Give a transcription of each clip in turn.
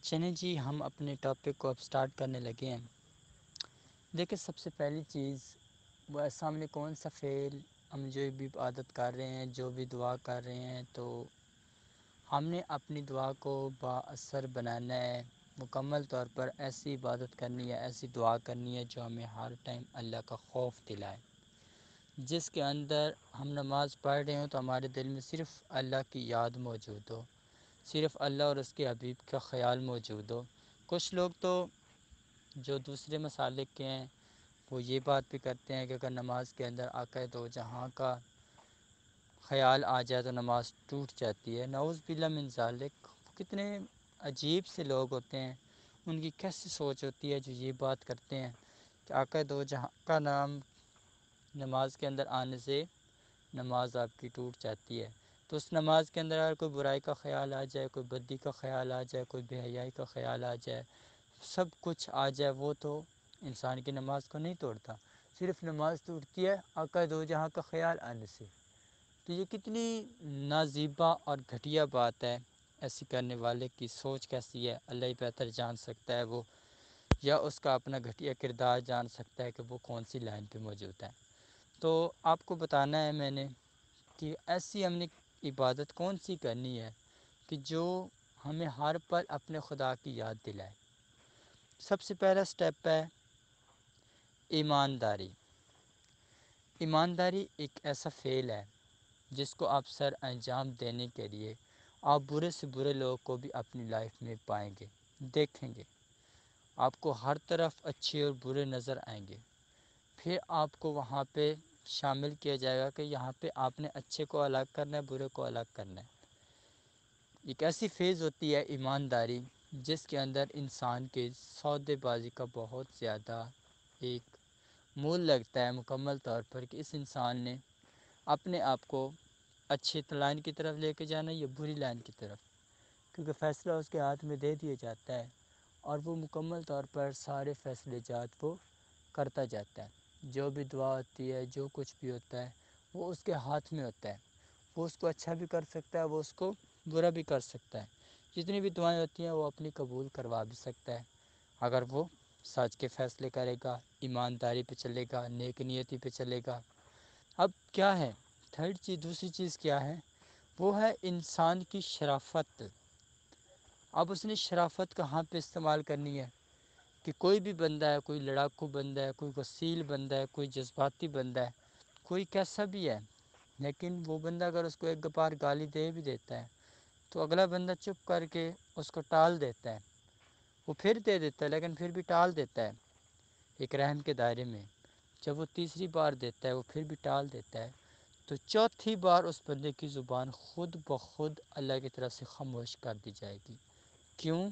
چلیں جی، ہم اپنے ٹاپک کو اب سٹارٹ کرنے لگے ہیں۔ دیکھیں، سب سے پہلی چیز وہ سامنے کون سا فعل ہم جو بھی عبادت کر رہے ہیں، جو بھی دعا کر رہے ہیں، تو ہم نے اپنی دعا کو با اثر بنانا ہے۔ مکمل طور پر ایسی عبادت کرنی ہے، ایسی دعا کرنی ہے جو ہمیں ہر ٹائم اللہ کا خوف دلائے، جس کے اندر ہم نماز پڑھ رہے ہوں تو ہمارے دل میں صرف اللہ کی یاد موجود ہو، صرف اللہ اور اس کے حبیب کا خیال موجود ہو۔ کچھ لوگ تو جو دوسرے مسالک کے ہیں وہ یہ بات بھی کرتے ہیں کہ اگر نماز کے اندر آقا دو جہاں کا خیال آ جائے تو نماز ٹوٹ جاتی ہے۔ نعوذ باللہ من ذالک۔ کتنے عجیب سے لوگ ہوتے ہیں، ان کی کیسی سوچ ہوتی ہے جو یہ بات کرتے ہیں کہ آقا دو جہاں کا نام نماز کے اندر آنے سے نماز آپ کی ٹوٹ جاتی ہے۔ تو اس نماز کے اندر اگر کوئی برائی کا خیال آ جائے، کوئی بدی کا خیال آ جائے، کوئی بے حیائی کا خیال آ جائے، سب کچھ آ جائے، وہ تو انسان کی نماز کو نہیں توڑتا، صرف نماز ٹوٹتی ہے آقا دو جہاں کا خیال آنے سے۔ تو یہ کتنی نازیبا اور گھٹیا بات ہے۔ ایسی کرنے والے کی سوچ کیسی ہے، اللہ ہی بہتر جان سکتا ہے، وہ یا اس کا اپنا گھٹیا کردار جان سکتا ہے کہ وہ کون سی لائن پہ موجود ہے۔ تو آپ کو بتانا ہے میں نے کہ ایسی ہم نے عبادت کون سی کرنی ہے کہ جو ہمیں ہر پل اپنے خدا کی یاد دلائے۔ سب سے پہلا سٹیپ ہے ایمانداری۔ ایمانداری ایک ایسا فعل ہے جس کو آپ سر انجام دینے کے لیے آپ برے سے برے لوگوں کو بھی اپنی لائف میں پائیں گے، دیکھیں گے۔ آپ کو ہر طرف اچھے اور برے نظر آئیں گے، پھر آپ کو وہاں پہ شامل کیا جائے گا کہ یہاں پہ آپ نے اچھے کو الگ کرنا ہے، برے کو الگ کرنا ہے۔ ایک ایسی فیز ہوتی ہے ایمانداری جس کے اندر انسان کے سودے بازی کا بہت زیادہ ایک مول لگتا ہے مکمل طور پر کہ اس انسان نے اپنے آپ کو اچھی لائن کی طرف لے کے جانا ہے یا بری لائن کی طرف، کیونکہ فیصلہ اس کے ہاتھ میں دے دیا جاتا ہے اور وہ مکمل طور پر سارے فیصلے جات وہ کرتا جاتا ہے۔ جو بھی دعا ہوتی ہے، جو کچھ بھی ہوتا ہے، وہ اس کے ہاتھ میں ہوتا ہے۔ وہ اس کو اچھا بھی کر سکتا ہے، وہ اس کو برا بھی کر سکتا ہے۔ جتنی بھی دعائیں ہوتی ہیں وہ اپنی قبول کروا بھی سکتا ہے اگر وہ سچ کے فیصلے کرے گا، ایمانداری پہ چلے گا، نیک نیتی پہ چلے گا۔ اب کیا ہے تھرڈ چیز، دوسری چیز کیا ہے؟ وہ ہے انسان کی شرافت۔ اب اس نے شرافت کہاں پہ استعمال کرنی ہے کہ کوئی بھی بندہ ہے، کوئی لڑاکو بندہ ہے، کوئی غسیل بندہ ہے، کوئی جذباتی بندہ ہے، کوئی کیسا بھی ہے، لیکن وہ بندہ اگر اس کو ایک بار گالی دے بھی دیتا ہے تو اگلا بندہ چپ کر کے اس کو ٹال دیتا ہے۔ وہ پھر دے دیتا ہے لیکن پھر بھی ٹال دیتا ہے ایک رحم کے دائرے میں۔ جب وہ تیسری بار دیتا ہے وہ پھر بھی ٹال دیتا ہے، تو چوتھی بار اس بندے کی زبان خود بخود اللہ کی طرف سے خاموش کر دی جائے گی۔ کیوں؟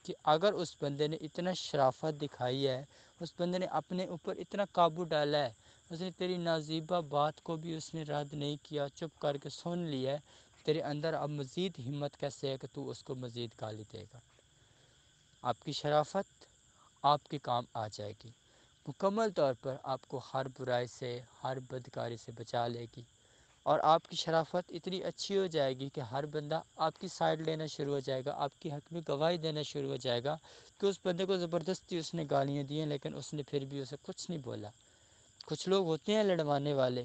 کہ اگر اس بندے نے اتنا شرافت دکھائی ہے، اس بندے نے اپنے اوپر اتنا قابو ڈالا ہے، اس نے تیری نازیبہ بات کو بھی اس نے رد نہیں کیا، چپ کر کے سن لیا ہے، تیرے اندر اب مزید ہمت کیسے ہے کہ تو اس کو مزید گالی دے گا؟ آپ کی شرافت آپ کے کام آ جائے گی، مکمل طور پر آپ کو ہر برائی سے، ہر بدکاری سے بچا لے گی، اور آپ کی شرافت اتنی اچھی ہو جائے گی کہ ہر بندہ آپ کی سائڈ لینا شروع ہو جائے گا، آپ کی حق میں گواہی دینا شروع ہو جائے گا کہ اس بندے کو زبردستی اس نے گالیاں دی ہیں لیکن اس نے پھر بھی اسے کچھ نہیں بولا۔ کچھ لوگ ہوتے ہیں لڑوانے والے،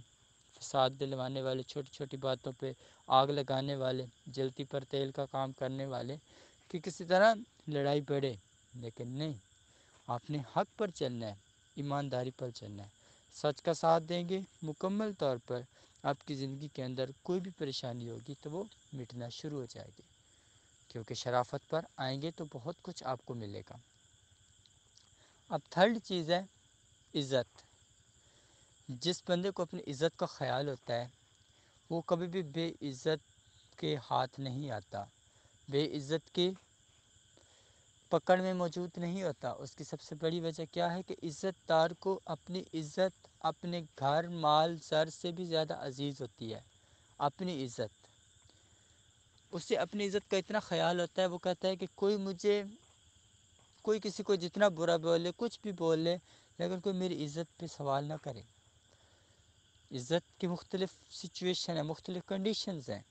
فساد دلوانے والے، چھوٹی چھوٹی باتوں پہ آگ لگانے والے، جلتی پر تیل کا کام کرنے والے کہ کسی طرح لڑائی بڑھے، لیکن نہیں، آپ نے حق پر چلنا ہے، ایمانداری پر چلنا ہے، سچ کا ساتھ دیں گے، مکمل طور پر آپ کی زندگی کے اندر کوئی بھی پریشانی ہوگی تو وہ مٹنا شروع ہو جائے گی، کیونکہ شرافت پر آئیں گے تو بہت کچھ آپ کو ملے گا۔ اب تھرڈ چیز ہے عزت۔ جس بندے کو اپنی عزت کا خیال ہوتا ہے وہ کبھی بھی بے عزت کے ہاتھ نہیں آتا، بے عزت کی پکڑ میں موجود نہیں ہوتا۔ اس کی سب سے بڑی وجہ کیا ہے کہ عزت دار کو اپنی عزت اپنے گھر مال زر سے بھی زیادہ عزیز ہوتی ہے۔ اپنی عزت، اسے اپنی عزت کا اتنا خیال ہوتا ہے، وہ کہتا ہے کہ کوئی کسی کو جتنا برا بولے، کچھ بھی بول لے، لیکن کوئی میری عزت پہ سوال نہ کرے۔ عزت کی مختلف سچویشن ہیں، مختلف کنڈیشنز ہیں۔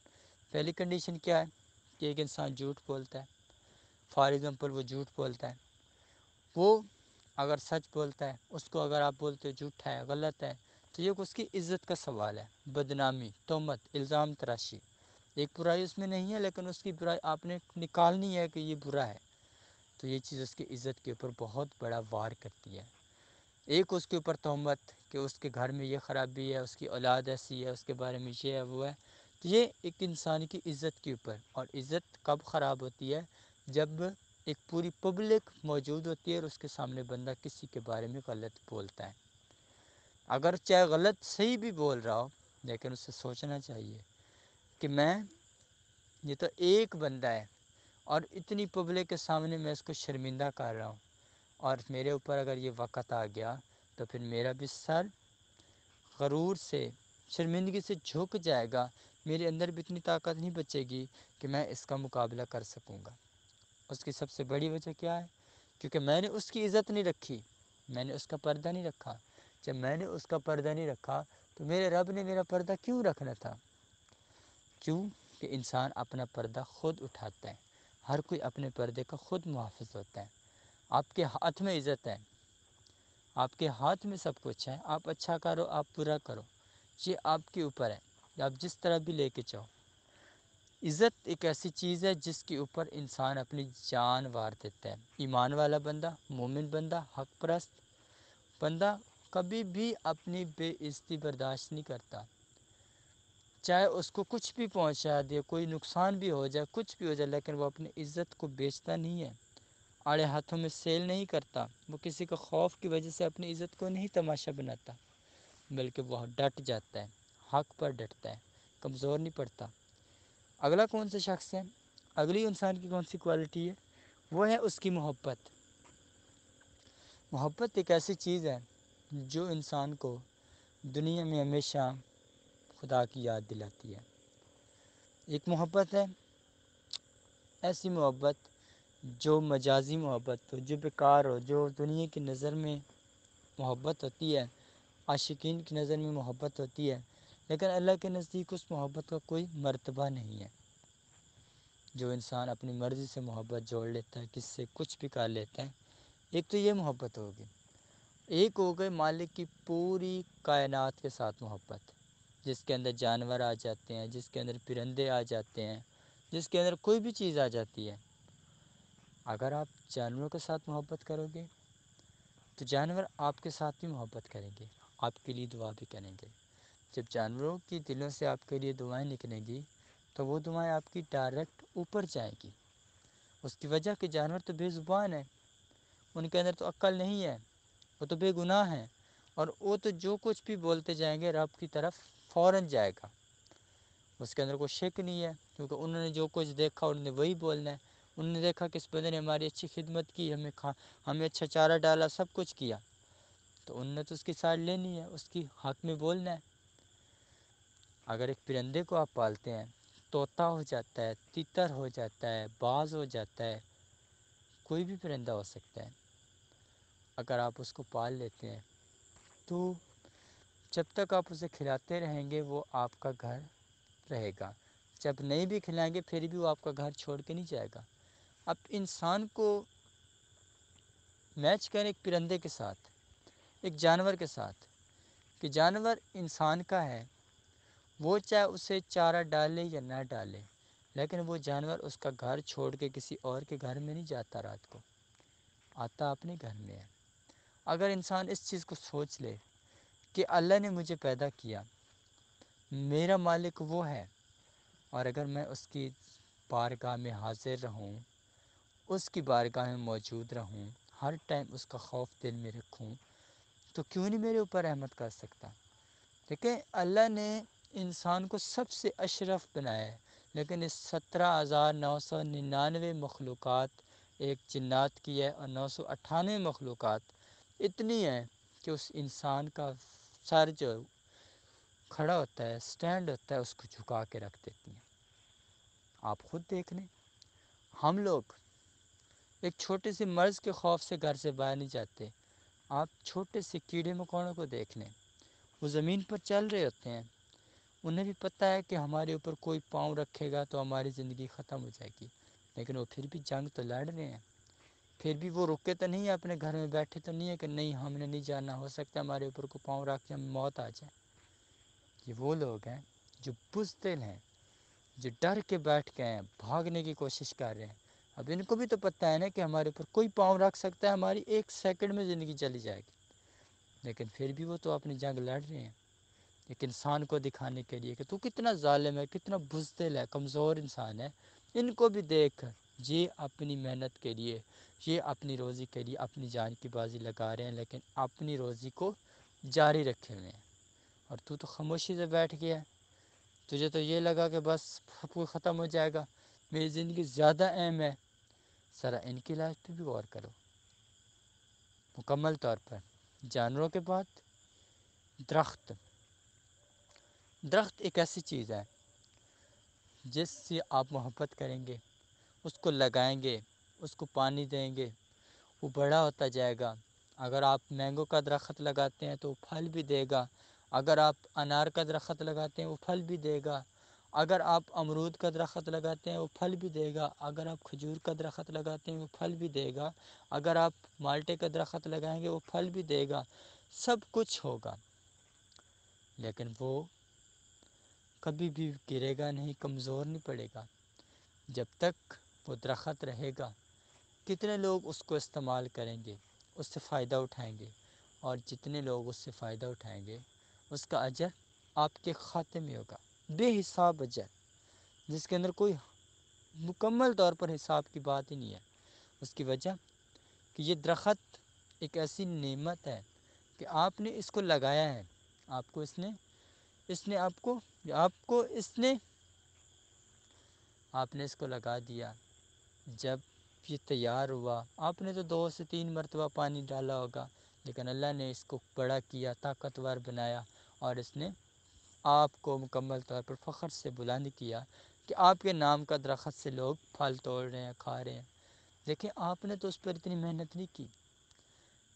پہلی کنڈیشن کیا ہے کہ ایک انسان جھوٹ بولتا ہے، فار ایگزامپل وہ جھوٹ بولتا ہے، وہ اگر سچ بولتا ہے، اس کو اگر آپ بولتے ہو جھوٹا ہے، غلط ہے، تو یہ اس کی عزت کا سوال ہے۔ بدنامی، تہمت، الزام تراشی، ایک برائی اس میں نہیں ہے، لیکن اس کی برائی آپ نے نکالنی ہے کہ یہ برا ہے، تو یہ چیز اس کی عزت کے اوپر بہت بڑا وار کرتی ہے۔ ایک اس کے اوپر تہمت کہ اس کے گھر میں یہ خرابی ہے، اس کی اولاد ایسی ہے، اس کے بارے میں یہ ہے وہ ہے، تو یہ ایک انسان کی عزت کے اوپر، اور عزت کب خراب ہوتی ہے؟ جب ایک پوری پبلک موجود ہوتی ہے اور اس کے سامنے بندہ کسی کے بارے میں غلط بولتا ہے، اگر چاہے غلط صحیح بھی بول رہا ہو، لیکن اسے سوچنا چاہیے کہ یہ تو ایک بندہ ہے اور اتنی پبلک کے سامنے میں اس کو شرمندہ کر رہا ہوں، اور میرے اوپر اگر یہ وقت آ گیا تو پھر میرا بھی سر غرور سے، شرمندگی سے جھک جائے گا، میرے اندر بھی اتنی طاقت نہیں بچے گی کہ میں اس کا مقابلہ کر سکوں گا۔ اس کی سب سے بڑی وجہ کیا ہے؟ کیونکہ میں نے اس کی عزت نہیں رکھی، میں نے اس کا پردہ نہیں رکھا۔ جب میں نے اس کا پردہ نہیں رکھا تو میرے رب نے میرا پردہ کیوں رکھنا تھا؟ کیوں کہ انسان اپنا پردہ خود اٹھاتا ہے، ہر کوئی اپنے پردے کا خود محافظ ہوتا ہے۔ آپ کے ہاتھ میں عزت ہے، آپ کے ہاتھ میں سب کچھ ہے، آپ اچھا کرو، آپ برا کرو، یہ آپ کے اوپر ہے، آپ جس طرح بھی لے کے چاہو۔ عزت ایک ایسی چیز ہے جس کے اوپر انسان اپنی جان وار دیتا ہے۔ ایمان والا بندہ، مومن بندہ، حق پرست بندہ کبھی بھی اپنی بے عزتی برداشت نہیں کرتا، چاہے اس کو کچھ بھی پہنچا دے، کوئی نقصان بھی ہو جائے، کچھ بھی ہو جائے، لیکن وہ اپنی عزت کو بیچتا نہیں ہے، آڑے ہاتھوں میں سیل نہیں کرتا، وہ کسی کا خوف کی وجہ سے اپنی عزت کو نہیں تماشا بناتا، بلکہ وہ ڈٹ جاتا ہے، حق پر ڈٹتا ہے، کمزور نہیں پڑتا۔ اگلا کون سا شخص ہے؟ اگلی انسان کی کون سی کوالٹی ہے؟ وہ ہے اس کی محبت۔ محبت ایک ایسی چیز ہے جو انسان کو دنیا میں ہمیشہ خدا کی یاد دلاتی ہے۔ ایک محبت ہے ایسی محبت جو مجازی محبت ہو، جو بیکار ہو، جو دنیا کی نظر میں محبت ہوتی ہے، عاشقین کی نظر میں محبت ہوتی ہے، لیکن اللہ کے نزدیک اس محبت کا کوئی مرتبہ نہیں ہے۔ جو انسان اپنی مرضی سے محبت جوڑ لیتا ہے، کس سے کچھ بھی کر لیتا ہے، ایک تو یہ محبت ہوگی، ایک ہو گئی مالک کی پوری کائنات کے ساتھ محبت، جس کے اندر جانور آ جاتے ہیں، جس کے اندر پرندے آ جاتے ہیں، جس کے اندر کوئی بھی چیز آ جاتی ہے۔ اگر آپ جانوروں کے ساتھ محبت کرو گے تو جانور آپ کے ساتھ بھی محبت کریں گے، آپ کے لیے دعا بھی کریں گے۔ جب جانوروں کی دلوں سے آپ کے لیے دعائیں نکلیں گی تو وہ دعائیں آپ کی ڈائریکٹ اوپر جائیں گی۔ اس کی وجہ کہ جانور تو بے زبان ہیں، ان کے اندر تو عقل نہیں ہے، وہ تو بے گناہ ہیں، اور وہ تو جو کچھ بھی بولتے جائیں گے رب کی طرف فوراً جائے گا، اس کے اندر کوئی شک نہیں ہے، کیونکہ انہوں نے جو کچھ دیکھا انہوں نے وہی بولنا ہے۔ انہوں نے دیکھا کہ اس بندے نے ہماری اچھی خدمت کی، ہمیں اچھا چارہ ڈالا، سب کچھ کیا، تو انہوں نے تو اس کی سائڈ لینی ہے، اس کی حق میں بولنا ہے۔ اگر ایک پرندے کو آپ پالتے ہیں، طوطا ہو جاتا ہے، تیتر ہو جاتا ہے، باز ہو جاتا ہے، کوئی بھی پرندہ ہو سکتا ہے، اگر آپ اس کو پال لیتے ہیں تو جب تک آپ اسے کھلاتے رہیں گے وہ آپ کا گھر رہے گا، جب نہیں بھی کھلائیں گے پھر بھی وہ آپ کا گھر چھوڑ کے نہیں جائے گا۔ اب انسان کو میچ کریں ایک پرندے کے ساتھ، ایک جانور کے ساتھ، کہ جانور انسان کا ہے، وہ چاہے اسے چارہ ڈالے یا نہ ڈالے، لیکن وہ جانور اس کا گھر چھوڑ کے کسی اور کے گھر میں نہیں جاتا، رات کو آتا اپنے گھر میں ہے۔ اگر انسان اس چیز کو سوچ لے کہ اللہ نے مجھے پیدا کیا، میرا مالک وہ ہے، اور اگر میں اس کی بارگاہ میں حاضر رہوں، اس کی بارگاہ میں موجود رہوں، ہر ٹائم اس کا خوف دل میں رکھوں، تو کیوں نہیں میرے اوپر رحمت کر سکتا؟ دیکھیں اللہ نے انسان کو سب سے اشرف بنایا ہے، لیکن اس 17,999 مخلوقات ایک جنات کی ہے، اور 998 مخلوقات اتنی ہیں کہ اس انسان کا سر جو کھڑا ہوتا ہے، سٹینڈ ہوتا ہے، اس کو جھکا کے رکھ دیتی ہیں۔ آپ خود دیکھ لیں، ہم لوگ ایک چھوٹے سے مرض کے خوف سے گھر سے باہر نہیں جاتے، آپ چھوٹے سے کیڑے مکوڑوں کو دیکھ لیں، وہ زمین پر چل رہے ہوتے ہیں، انہیں بھی پتہ ہے کہ ہمارے اوپر کوئی پاؤں رکھے گا تو ہماری زندگی ختم ہو جائے گی، لیکن وہ پھر بھی جنگ تو لڑ رہے ہیں، پھر بھی وہ رکے تو نہیں ہیں، اپنے گھر میں بیٹھے تو نہیں ہے کہ نہیں ہم نے نہیں جانا، ہو سکتا ہے ہمارے اوپر کو پاؤں رکھ کے ہم موت آ جائے۔ یہ وہ لوگ ہیں جو بزدل ہیں، جو ڈر کے بیٹھ گئے ہیں، بھاگنے کی کوشش کر رہے ہیں۔ اب ان کو بھی تو پتہ ہے نا کہ ہمارے اوپر کوئی پاؤں رکھ سکتا ہے، ہماری ایک سیکنڈ میں زندگی چلی جائے گی، لیکن پھر بھی وہ تو اپنی جنگ لڑ رہے ہیں، ایک انسان کو دکھانے کے لیے کہ تو کتنا ظالم ہے، کتنا بزدل ہے، کمزور انسان ہے۔ ان کو بھی دیکھ یہ اپنی محنت کے لیے، یہ اپنی روزی کے لیے اپنی جان کی بازی لگا رہے ہیں، لیکن اپنی روزی کو جاری رکھے ہوئے ہیں، اور تو خاموشی سے بیٹھ گیا ہے۔ تجھے تو یہ لگا کہ بس سب کچھ ختم ہو جائے گا، میری زندگی زیادہ اہم ہے۔ ذرا ان کی لائف پہ بھی غور کرو۔ مکمل طور پر جانوروں کے بعد درخت ایک ایسی چیز ہے جس سے آپ محبت کریں گے، اس کو لگائیں گے، اس کو پانی دیں گے، وہ بڑا ہوتا جائے گا۔ اگر آپ مینگو کا درخت لگاتے ہیں تو وہ پھل بھی دے گا، اگر آپ انار کا درخت لگاتے ہیں وہ پھل بھی دے گا، اگر آپ امرود کا درخت لگاتے ہیں وہ پھل بھی دے گا، اگر آپ کھجور کا درخت لگاتے ہیں وہ پھل بھی دے گا، اگر آپ مالٹے کا درخت لگائیں گے وہ پھل بھی دے گا، سب کچھ ہوگا، لیکن وہ کبھی بھی گرے گا نہیں، کمزور نہیں پڑے گا جب تک وہ درخت رہے گا۔ کتنے لوگ اس کو استعمال کریں گے، اس سے فائدہ اٹھائیں گے، اور جتنے لوگ اس سے فائدہ اٹھائیں گے اس کا اجر آپ کے کھاتے میں ہوگا، بے حساب اجر، جس کے اندر کوئی مکمل طور پر حساب کی بات ہی نہیں ہے۔ اس کی وجہ کہ یہ درخت ایک ایسی نعمت ہے کہ آپ نے اس کو لگایا ہے، آپ کو اس نے اس کو لگا دیا۔ جب یہ تیار ہوا، آپ نے تو 2 سے 3 مرتبہ پانی ڈالا ہوگا، لیکن اللہ نے اس کو بڑا کیا، طاقتور بنایا، اور اس نے آپ کو مکمل طور پر فخر سے بلند کیا کہ آپ کے نام کا درخت سے لوگ پھل توڑ رہے ہیں، کھا رہے ہیں۔ لیکن آپ نے تو اس پر اتنی محنت نہیں کی،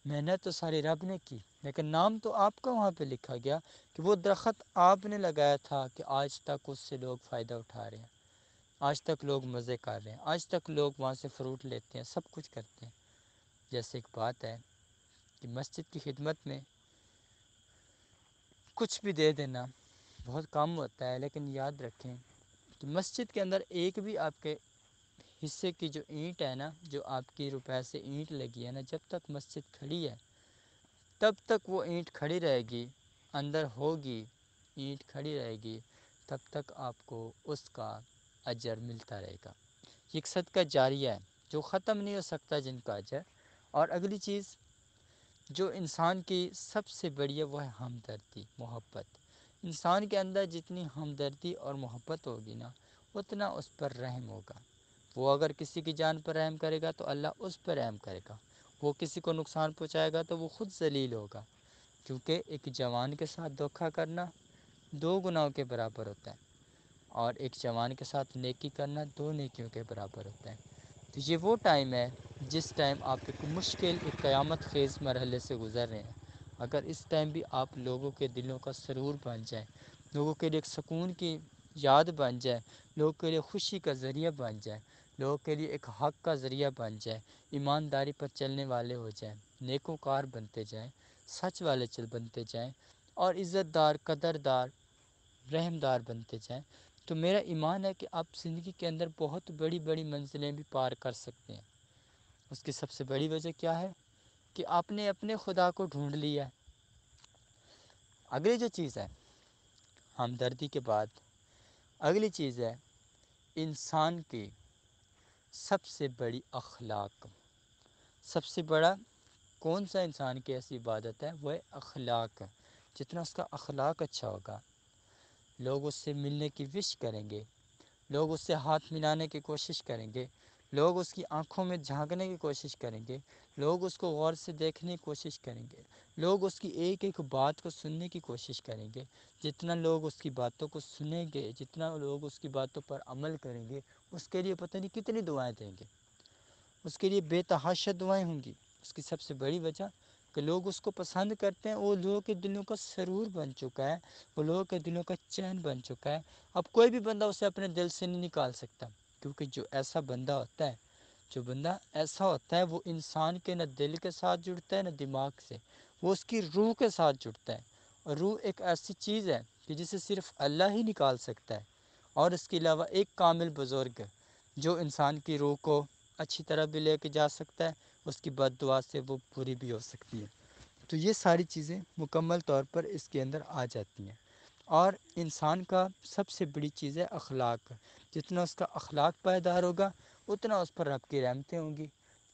محنت تو ساری رب نے کی، لیکن نام تو آپ کا وہاں پہ لکھا گیا کہ وہ درخت آپ نے لگایا تھا، کہ آج تک اس سے لوگ فائدہ اٹھا رہے ہیں، آج تک لوگ مزے کر رہے ہیں، آج تک لوگ وہاں سے فروٹ لیتے ہیں، سب کچھ کرتے ہیں۔ جیسے ایک بات ہے کہ مسجد کی خدمت میں کچھ بھی دے دینا بہت کم ہوتا ہے، لیکن یاد رکھیں کہ مسجد کے اندر ایک بھی آپ کے حصے کی جو اینٹ ہے نا، جو آپ کی روپے سے اینٹ لگی ہے نا، جب تک مسجد کھڑی ہے تب تک وہ اینٹ کھڑی رہے گی، اندر ہوگی، اینٹ کھڑی رہے گی، تب تک آپ کو اس کا اجر ملتا رہے گا۔ یہ ایک صدقہ جاریہ ہے جو ختم نہیں ہو سکتا، جن کا اجر۔ اور اگلی چیز جو انسان کی سب سے بڑی ہے وہ ہے ہمدردی، محبت۔ انسان کے اندر جتنی ہمدردی اور محبت ہوگی نا، اتنا اس پر رحم ہوگا۔ وہ اگر کسی کی جان پر رحم کرے گا تو اللہ اس پر رحم کرے گا، وہ کسی کو نقصان پہنچائے گا تو وہ خود ذلیل ہوگا، کیونکہ ایک جوان کے ساتھ دھوکہ کرنا 2 گناہوں کے برابر ہوتا ہے، اور ایک جوان کے ساتھ نیکی کرنا 2 نیکیوں کے برابر ہوتا ہے۔ تو یہ وہ ٹائم ہے جس ٹائم آپ ایک مشکل، ایک قیامت خیز مرحلے سے گزر رہے ہیں۔ اگر اس ٹائم بھی آپ لوگوں کے دلوں کا سرور بن جائیں، لوگوں کے لیے ایک سکون کی یاد بن جائے، لوگوں کے لیے خوشی کا ذریعہ بن جائے، لوگوں کے لیے ایک حق کا ذریعہ بن جائے، ایمانداری پر چلنے والے ہو جائیں، نیکوکار بنتے جائیں، سچ والے بنتے جائیں، اور عزت دار، قدردار، رحمدار بنتے جائیں، تو میرا ایمان ہے کہ آپ زندگی کے اندر بہت بڑی بڑی منزلیں بھی پار کر سکتے ہیں۔ اس کی سب سے بڑی وجہ کیا ہے کہ آپ نے اپنے خدا کو ڈھونڈ لیا ہے۔ اگلی جو چیز ہے ہمدردی کے بعد، اگلی چیز ہے انسان کی سب سے بڑی اخلاق۔ سب سے بڑا کون سا انسان کی ایسی عبادت ہے؟ وہ ہے اخلاق۔ جتنا اس کا اخلاق اچھا ہوگا، لوگ اس سے ملنے کی وش کریں گے، لوگ اس سے ہاتھ ملانے کی کوشش کریں گے، لوگ اس کی آنکھوں میں جھانکنے کی کوشش کریں گے، لوگ اس کو غور سے دیکھنے کی کوشش کریں گے، لوگ اس کی ایک ایک بات کو سننے کی کوشش کریں گے۔ جتنا لوگ اس کی باتوں کو سنیں گے، جتنا لوگ اس کی باتوں پر عمل کریں گے، اس کے لیے پتہ نہیں کتنی دعائیں دیں گے، اس کے لیے بے تحاشا دعائیں ہوں گی۔ اس کی سب سے بڑی وجہ کہ لوگ اس کو پسند کرتے ہیں، وہ لوگوں کے دلوں کا سرور بن چکا ہے، وہ لوگوں کے دلوں کا چین بن چکا ہے۔ اب کوئی بھی بندہ اسے اپنے دل سے نہیں نکال سکتا، کیونکہ جو ایسا بندہ ہوتا ہے، جو بندہ ایسا ہوتا ہے، وہ انسان کے نہ دل کے ساتھ جڑتا ہے نہ دماغ سے، وہ اس کی روح کے ساتھ جڑتا ہے۔ اور روح ایک ایسی چیز ہے کہ جسے صرف اللہ ہی نکال سکتا ہے، اور اس کے علاوہ ایک کامل بزرگ جو انسان کی روح کو اچھی طرح بھی لے کے جا سکتا ہے، اس کی بد دعا سے وہ پوری بھی ہو سکتی ہے۔ تو یہ ساری چیزیں مکمل طور پر اس کے اندر آ جاتی ہیں۔ اور انسان کا سب سے بڑی چیز ہے اخلاق۔ جتنا اس کا اخلاق پائیدار ہوگا، اتنا اس پر رب کی رحمتیں ہوں گی،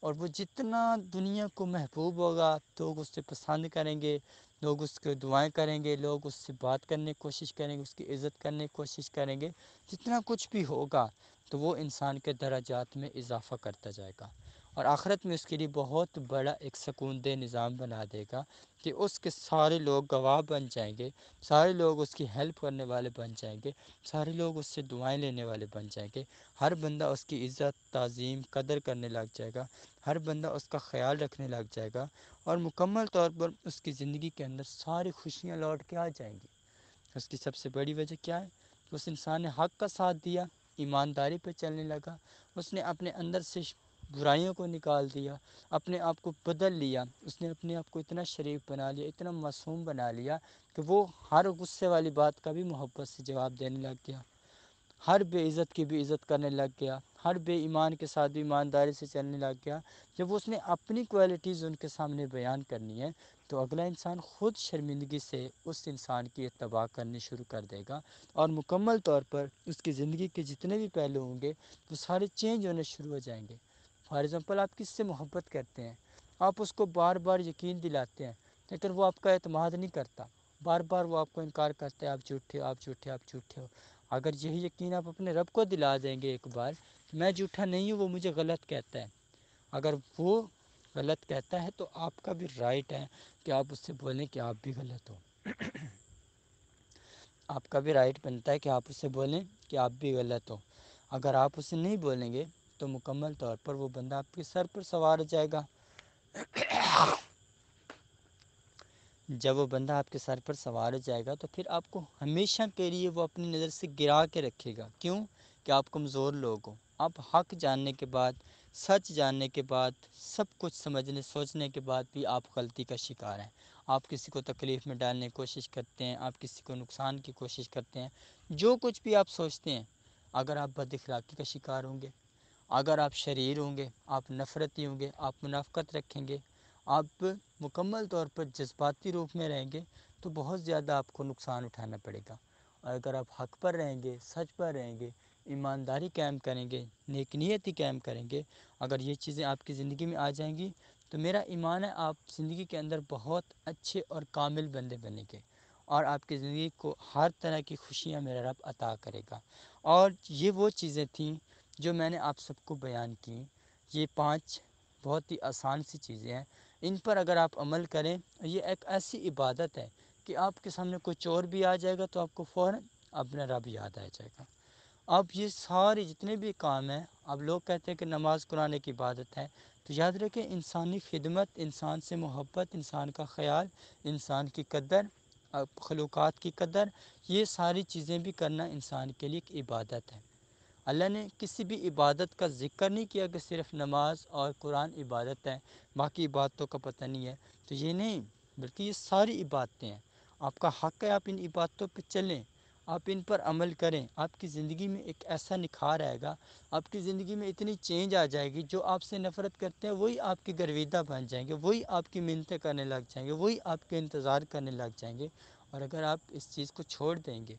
اور وہ جتنا دنیا کو محبوب ہوگا، لوگ اس سے پسند کریں گے، لوگ اس کو دعائیں کریں گے، لوگ اس سے بات کرنے کی کوشش کریں گے، اس کی عزت کرنے کی کوشش کریں گے، جتنا کچھ بھی ہوگا تو وہ انسان کے درجات میں اضافہ کرتا جائے گا، اور آخرت میں اس کے لیے بہت بڑا ایک سکون دہ نظام بنا دے گا کہ اس کے سارے لوگ گواہ بن جائیں گے، سارے لوگ اس کی ہیلپ کرنے والے بن جائیں گے، سارے لوگ اس سے دعائیں لینے والے بن جائیں گے، ہر بندہ اس کی عزت، تعظیم، قدر کرنے لگ جائے گا، ہر بندہ اس کا خیال رکھنے لگ جائے گا، اور مکمل طور پر اس کی زندگی کے اندر ساری خوشیاں لوٹ کے آ جائیں گی۔ اس کی سب سے بڑی وجہ کیا ہے؟ اس انسان نے حق کا ساتھ دیا، ایمانداری پہ چلنے لگا، اس نے اپنے اندر سے برائیوں کو نکال دیا، اپنے آپ کو بدل لیا، اس نے اپنے آپ کو اتنا شریف بنا لیا، اتنا معصوم بنا لیا کہ وہ ہر غصے والی بات کا بھی محبت سے جواب دینے لگ گیا، ہر بے عزت کی بھی عزت کرنے لگ گیا، ہر بے ایمان کے ساتھ بھی ایمانداری سے چلنے لگ گیا۔ جب اس نے اپنی کوالٹیز ان کے سامنے بیان کرنی ہے تو اگلا انسان خود شرمندگی سے اس انسان کی اتباع کرنی شروع کر دے گا، اور مکمل طور پر اس کی زندگی کے جتنے بھی پہلو ہوں گے وہ سارے چینج ہونے شروع ہو جائیں گے۔ فار ایگزامپل، آپ کس سے محبت کرتے ہیں، آپ اس کو بار بار یقین دلاتے ہیں، لیکن وہ آپ کا اعتماد نہیں کرتا، بار بار وہ آپ کو انکار کرتا ہے، آپ جھوٹے ہو، آپ جھوٹے ہو، آپ جھوٹے ہو۔ اگر یہی یقین آپ اپنے رب کو دلا دیں گے ایک بار، میں جھوٹا نہیں ہوں، وہ مجھے غلط کہتا ہے، اگر وہ غلط کہتا ہے تو آپ کا بھی رائٹ ہے کہ آپ اس سے بولیں کہ آپ بھی غلط ہو۔ آپ کا بھی رائٹ بنتا ہے کہ آپ اسے بولیں کہ آپ بھی غلط ہو۔ اگر آپ اسے نہیں بولیں گے تو مکمل طور پر وہ بندہ آپ کے سر پر سوار ہو جائے گا۔ جب وہ بندہ آپ کے سر پر سوار ہو جائے گا تو پھر آپ کو ہمیشہ کے لیے وہ اپنی نظر سے گرا کے رکھے گا۔ کیوں؟ کہ آپ کمزور لوگ ہو، آپ حق جاننے کے بعد، سچ جاننے کے بعد، سب کچھ سمجھنے سوچنے کے بعد بھی آپ غلطی کا شکار ہیں، آپ کسی کو تکلیف میں ڈالنے کی کوشش کرتے ہیں، آپ کسی کو نقصان کی کوشش کرتے ہیں، جو کچھ بھی آپ سوچتے ہیں، اگر آپ بد اخلاقی کا شکار ہوں گے، اگر آپ شریر ہوں گے، آپ نفرتی ہوں گے، آپ منافقت رکھیں گے، آپ مکمل طور پر جذباتی روپ میں رہیں گے تو بہت زیادہ آپ کو نقصان اٹھانا پڑے گا۔ اور اگر آپ حق پر رہیں گے، سچ پر رہیں گے، ایمانداری قائم کریں گے، نیک نیتی قائم کریں گے، اگر یہ چیزیں آپ کی زندگی میں آ جائیں گی تو میرا ایمان ہے آپ زندگی کے اندر بہت اچھے اور کامل بندے بنیں گے، اور آپ کی زندگی کو ہر طرح کی خوشیاں میرا رب عطا کرے گا۔ اور یہ وہ چیزیں تھیں جو میں نے آپ سب کو بیان کی، یہ 5 بہت ہی آسان سی چیزیں ہیں، ان پر اگر آپ عمل کریں، یہ ایک ایسی عبادت ہے کہ آپ کے سامنے کوئی چور بھی آ جائے گا تو آپ کو فوراً اپنا رب یاد آ جائے گا۔ اب یہ سارے جتنے بھی کام ہیں، اب لوگ کہتے ہیں کہ نماز قرآن کی عبادت ہے، تو یاد رکھیں انسانی خدمت، انسان سے محبت، انسان کا خیال، انسان کی قدر، خلوقات کی قدر، یہ ساری چیزیں بھی کرنا انسان کے لیے ایک عبادت ہے۔ اللہ نے کسی بھی عبادت کا ذکر نہیں کیا کہ صرف نماز اور قرآن عبادت ہے، باقی عبادتوں کا پتہ نہیں ہے، تو یہ نہیں، بلکہ یہ ساری عبادتیں ہیں۔ آپ کا حق ہے آپ ان عبادتوں پہ چلیں، آپ ان پر عمل کریں، آپ کی زندگی میں ایک ایسا نکھار آئے گا، آپ کی زندگی میں اتنی چینج آ جائے گی، جو آپ سے نفرت کرتے ہیں وہی آپ کے گرویدہ بن جائیں گے، وہی آپ کی منتیں کرنے لگ جائیں گے، وہی آپ کے انتظار کرنے لگ جائیں گے۔ اور اگر آپ اس چیز کو چھوڑ دیں گے،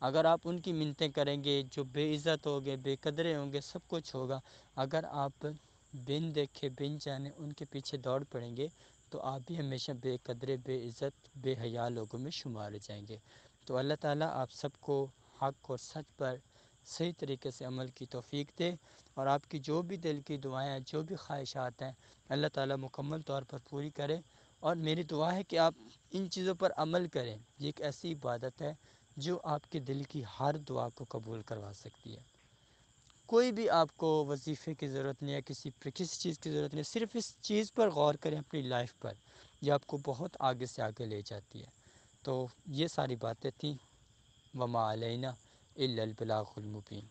اگر آپ ان کی منتیں کریں گے، جو بے عزت ہوگے، بے قدرے ہوں گے، سب کچھ ہوگا، اگر آپ بن دیکھے بن جانے ان کے پیچھے دوڑ پڑیں گے تو آپ بھی ہمیشہ بے قدرے، بے عزت، بے حیا لوگوں میں شمار ہو جائیں گے۔ تو اللہ تعالیٰ آپ سب کو حق اور سچ پر صحیح طریقے سے عمل کی توفیق دے، اور آپ کی جو بھی دل کی دعائیں ہیں، جو بھی خواہشات ہیں، اللہ تعالیٰ مکمل طور پر پوری کرے۔ اور میری دعا ہے کہ آپ ان چیزوں پر عمل کریں، یہ ایک ایسی عبادت ہے جو آپ کے دل کی ہر دعا کو قبول کروا سکتی ہے۔ کوئی بھی آپ کو وظیفے کی ضرورت نہیں ہے، کسی چیز کی ضرورت نہیں ہے، صرف اس چیز پر غور کریں اپنی لائف پر، یہ آپ کو بہت آگے سے آگے لے جاتی ہے۔ تو یہ ساری باتیں تھیں، وما علینا الا البلاغ المبین۔